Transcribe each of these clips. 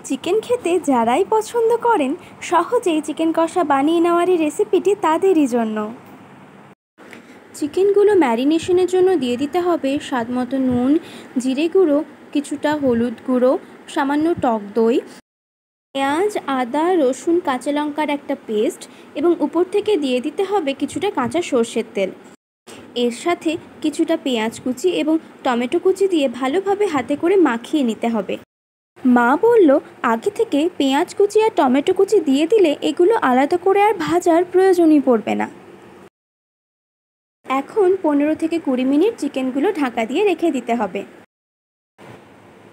Chicken খেতে যারাই পছন্দ করেন সহজেই চিকেন কষা বানিয়ে নেওয়ার এই রেসিপিটি তাদেরই জন্য। চিকেনগুলো ম্যারিনেশনের জন্য দিয়ে দিতে হবে স্বাদমতো নুন, জিরে গুঁড়ো, কিছুটা হলুদ গুঁড়ো, সামান্য টক দই, পেঁয়াজ, আদা, রসুন, কাঁচা লঙ্কার একটা পেস্ট এবং উপর থেকে দিয়ে দিতে হবে কিছুটা কাঁচা সর্ষের তেল। এর সাথে কিছুটা পেঁয়াজ কুচি এবং টমেটো কুচি দিয়ে ভালোভাবে হাতে করে মাখিয়ে নিতে হবে। মা বলল আগে থেকে পেঁয়াজ কুচি আর টমেটো কুচি দিয়ে দিলে এগুলো আলাদা করে আর ভাজার প্রয়োজনই পড়বে না। এখন 15 থেকে 20 মিনিট চিকেনগুলো ঢাকা দিয়ে রেখে দিতে হবে।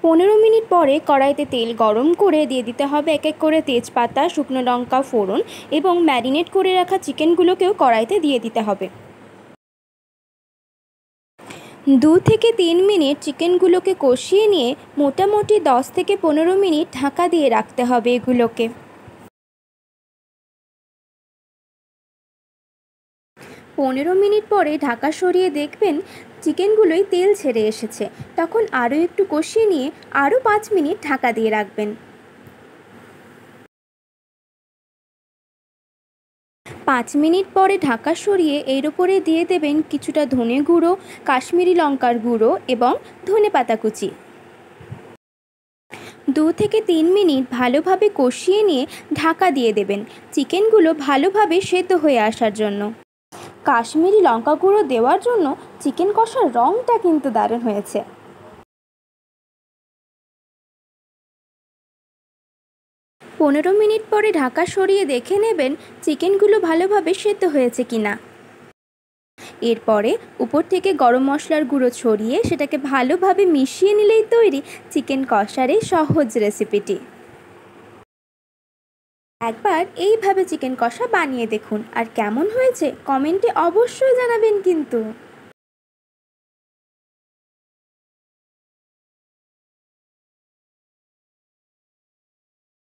15 মিনিট পরে কড়াইতে তেল গরম করে দিয়ে দিতে হবে এক এক করে তেজপাতা, শুকনো লঙ্কা ফোড়ন এবং ম্যারিনেট করে রাখা চিকেনগুলোকেও কড়াইতে দিয়ে দিতে হবে। 2 থেকে 3 মিনিট চিকেনগুলোকে কষিয়ে নিয়ে মোটামুটি 10 থেকে 15 মিনিট ঢাকা দিয়ে রাখতে হবে এগুলোকে। 15 মিনিট পরে ঢাকা সরিয়ে দেখবেন চিকেনগুলোই তেল ছেড়ে এসেছে। তখন আরও একটু কষিয়ে নিয়ে আরও 5 মিনিট ঢাকা দিয়ে রাখবেন। 5 মিনিট পরে ঢাকা সরিয়ে এর উপরে দিয়ে দেবেন কিছুটা ধনে গুঁড়ো, কাশ্মীরি লঙ্কার গুঁড়ো এবং ধনেপাতা কুচি। 2 থেকে 3 মিনিট ভালোভাবে কষিয়ে নিয়ে ঢাকা দিয়ে দেবেন চিকেনগুলো ভালোভাবে সেদ্ধ হয়ে আসার জন্য। কাশ্মীরি লঙ্কা গুঁড়ো দেওয়ার জন্য চিকেন কষার রঙটা কিন্তু দারুণ হয়েছে। 15 মিনিট পরে ঢাকা সরিয়ে দেখে নেবেন চিকেনগুলো ভালোভাবে সেদ্ধ হয়েছে কিনা। এরপরে উপর থেকে গরম মশলার গুঁড়ো ছড়িয়ে সেটাকে ভালোভাবে মিশিয়ে নিলেই তৈরি চিকেন কষার এই সহজ রেসিপিটি। একবার এইভাবে চিকেন কষা বানিয়ে দেখুন আর কেমন হয়েছে কমেন্টে অবশ্যই জানাবেন কিন্তু।